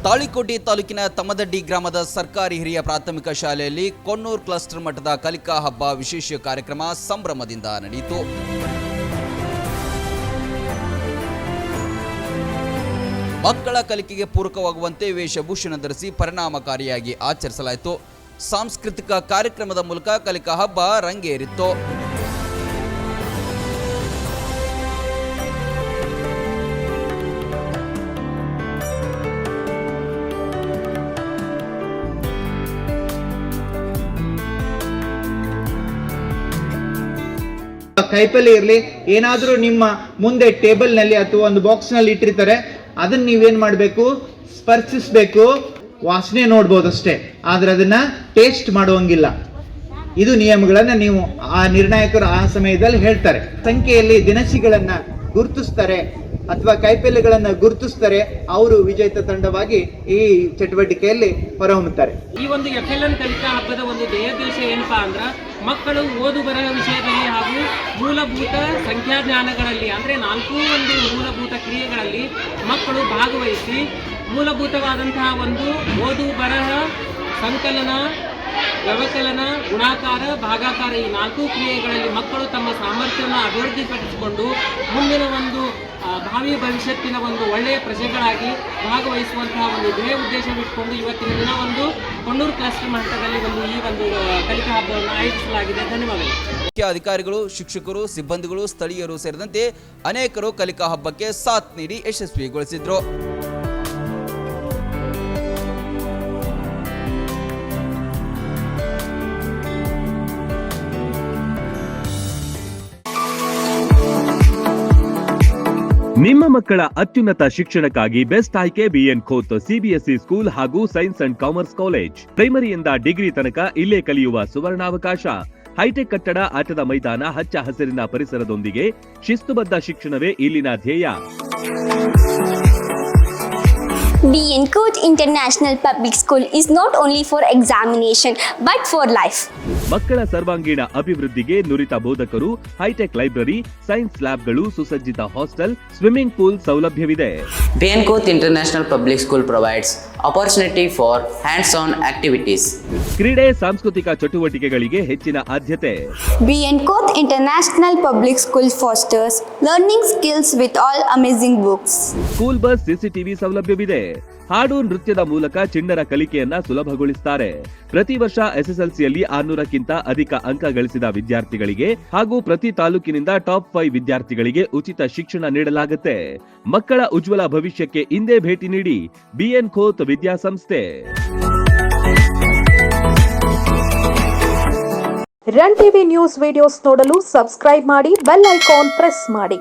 ತಾಳಿಕೋಟೆ ತಾಲೂಕಿನ ತಮ್ಮದಡ್ಡಿ ಗ್ರಾಮದ ಸರ್ಕಾರಿ ಹಿರಿಯ ಪ್ರಾಥಮಿಕ ಶಾಲೆಯಲ್ಲಿ ಕೊಣ್ಣೂರು ಕ್ಲಸ್ಟರ್ ಮಟ್ಟದ ಕಲಿಕಾ ಹಬ್ಬ ವಿಶೇಷ ಕಾರ್ಯಕ್ರಮ ಸಂಭ್ರಮದಿಂದ ನಡೆಯಿತು. ಮಕ್ಕಳ ಕಲಿಕೆಗೆ ಪೂರಕವಾಗುವಂತೆ ವೇಷಭೂಷಣ ಧರಿಸಿ ಪರಿಣಾಮಕಾರಿಯಾಗಿ ಆಚರಿಸಲಾಯಿತು. ಸಾಂಸ್ಕೃತಿಕ ಕಾರ್ಯಕ್ರಮದ ಮೂಲಕ ಕಲಿಕಾ ಹಬ್ಬ ರಂಗೇರಿತ್ತು. ಕೈಪಲ್ಲೆ ಇರಲಿ, ಏನಾದರೂ ನಿಮ್ಮ ಮುಂದೆ ಟೇಬಲ್ ನಲ್ಲಿ ಅಥವಾ ಒಂದು ಬಾಕ್ಸ್ ನಲ್ಲಿ ಇಟ್ಟಿರ್ತಾರೆ, ಅದನ್ನ ನೀವೇನ್ ಮಾಡಬೇಕು, ಸ್ಪರ್ಶಿಸಬೇಕು. ವಾಸನೆ ನೋಡ್ಬೋದಷ್ಟೇ, ಆದ್ರೆ ಅದನ್ನ ಟೇಸ್ಟ್ ಮಾಡುವಂಗಿಲ್ಲ. ಇದು ನಿಯಮಗಳನ್ನ ನೀವು ಆ ನಿರ್ಣಾಯಕರು ಆ ಸಮಯದಲ್ಲಿ ಹೇಳ್ತಾರೆ. ಸಂಖ್ಯೆಯಲ್ಲಿ ದಿನಸಿಗಳನ್ನ ಗುರುತಿಸ್ತಾರೆ ಅಥವಾ ಕೈಪಲ್ಯಗಳನ್ನ ಗುರುತಿಸ್ತಾರೆ. ಅವರು ವಿಜೇತ ತಂಡವಾಗಿ ಈ ಚಟುವಟಿಕೆಯಲ್ಲಿ ಹೊರಹೊಮ್ಮುತ್ತಾರೆ. ಈ ಒಂದು FLN ಕಲಿಕಾ ಹಬ್ಬದ ಒಂದು ಧ್ಯೇಯೋದ್ದೇಶ ಏನಪ್ಪಾ ಅಂದ್ರೆ ಮಕ್ಕಳು ಓದು ಬರಹ ವಿಷಯದಲ್ಲಿ ಹಾಗೂ ಮೂಲಭೂತ ಸಂಖ್ಯಾಜ್ಞಾನಗಳಲ್ಲಿ ಅಂದರೆ 4 ಒಂದು ಮೂಲಭೂತ ಕ್ರಿಯೆಗಳಲ್ಲಿ ಮಕ್ಕಳು ಭಾಗವಹಿಸಿ ಮೂಲಭೂತವಾದಂತಹ ಒಂದು ಓದು ಬರಹ ಸಂಕಲನ ವ್ಯವಕಲನ ಗುಣಾಕಾರ ಭಾಗಾಕಾರ ಈ 4 ಕ್ರಿಯೆಗಳಲ್ಲಿ ಮಕ್ಕಳು ತಮ್ಮ ಸಾಮರ್ಥ್ಯವನ್ನು ಅಭಿವೃದ್ಧಿಪಡಿಸಿಕೊಂಡು ಮುಂದಿನ ಒಂದು ಭಾವಿ ಭವಿಷ್ಯತ್ತಿನ ಒಂದು ಒಳ್ಳೆಯ ಪ್ರಜೆಗಳಾಗಿ ಭಾಗವಹಿಸುವಂತಹ ಒಂದು ಧ್ಯೇಯ ಉದ್ದೇಶವಿಟ್ಟುಕೊಂಡು ಇವತ್ತಿನ ದಿನ ಒಂದು ಕೊಣ್ಣೂರು ಕ್ಲಸ್ಟರ್ ಮಟ್ಟದಲ್ಲಿ ಈ ಒಂದು ಕಲಿಕಾ ಹಬ್ಬವನ್ನು ಆಯೋಜಿಸಲಾಗಿದೆ. ಧನ್ಯವಾದಗಳು. ಮುಖ್ಯ ಅಧಿಕಾರಿಗಳು, ಶಿಕ್ಷಕರು, ಸಿಬ್ಬಂದಿಗಳು, ಸ್ಥಳೀಯರು ಸೇರಿದಂತೆ ಅನೇಕರು ಕಲಿಕಾ ಹಬ್ಬಕ್ಕೆ ಸಾಥ್ ನೀಡಿ ಯಶಸ್ವಿಗೊಳಿಸಿದ್ರು. ನಿಮ್ಮ ಮಕ್ಕಳ ಅತ್ಯುನ್ನತ ಶಿಕ್ಷಣಕ್ಕಾಗಿ ಬೆಸ್ಟ್ ಆಯ್ಕೆ ಬಿಎನ್ ಖೋತ್ CBSE ಸ್ಕೂಲ್ ಹಾಗೂ ಸೈನ್ಸ್ ಅಂಡ್ ಕಾಮರ್ಸ್ ಕಾಲೇಜ್. ಪ್ರೈಮರಿಯಿಂದ ಡಿಗ್ರಿ ತನಕ ಇಲ್ಲೇ ಕಲಿಯುವ ಸುವರ್ಣಾವಕಾಶ. ಹೈಟೆಕ್ ಕಟ್ಟಡ, ಆಟದ ಮೈದಾನ, ಹಚ್ಚ ಹಸಿರಿನ ಪರಿಸರದೊಂದಿಗೆ ಶಿಸ್ತುಬದ್ಧ ಶಿಕ್ಷಣವೇ ಇಲ್ಲಿನ ಧ್ಯೇಯ. BN Khot International Public School is not only for examination but for life. ಮಕ್ಕಳ ಸರ್ವಾಂಗೀಣ ಅಭಿವೃದ್ಧಿಗೆ ನುರಿತ ಬೋಧಕರು, ಹೈಟೆಕ್ ಲೈಬ್ರರಿ, ಸೈನ್ಸ್ ಲ್ಯಾಬ್ಗಳು, ಸುಸಜ್ಜಿತ ಹಾಸ್ಟೆಲ್, ಸ್ವಿಮ್ಮಿಂಗ್ ಪೂಲ್ ಸೌಲಭ್ಯವಿದೆ. BN Khot International Public School provides opportunity for hands-on activities. ಕ್ರೀಡೆ, ಸಾಂಸ್ಕೃತಿಕ ಚಟುವಟಿಕೆಗಳಿಗೆ ಹೆಚ್ಚಿನ ಆದ್ಯತೆ. BN Khot International Public School fosters learning skills with all amazing books. School bus, CCTV ಸೌಲಭ್ಯವಿದೆ. ಹಾಡು, ನೃತ್ಯದ ಮೂಲಕ ಚಿಣ್ಣರ ಕಲಿಕೆಯನ್ನ ಸುಲಭಗೊಳಿಸುತ್ತಾರೆ. ಪ್ರತಿ ವರ್ಷ SSLCಯಲ್ಲಿ 600ಕ್ಕಿಂತ ಅಧಿಕ ಅಂಕ ಗಳಿಸಿದ ವಿದ್ಯಾರ್ಥಿಗಳಿಗೆ ಹಾಗೂ ಪ್ರತಿ ತಾಲೂಕಿನಿಂದ ಟಾಪ್ 5 ವಿದ್ಯಾರ್ಥಿಗಳಿಗೆ ಉಚಿತ ಶಿಕ್ಷಣ ನೀಡಲಾಗುತ್ತೆ. ಮಕ್ಕಳ ಉಜ್ವಲ ಭವಿಷ್ಯಕ್ಕೆ ಇಂದೇ ಭೇಟಿ ನೀಡಿ BN Khot ವಿದ್ಯಾಸಂಸ್ಥೆ. ರನ್ ಟಿವಿ ನ್ಯೂಸ್ ವಿಡಿಯೋಸ್ ನೋಡಲು ಸಬ್ಸ್ಕ್ರೈಬ್ ಮಾಡಿ, ಬೆಲ್ ಐಕಾನ್ ಪ್ರೆಸ್ ಮಾಡಿ.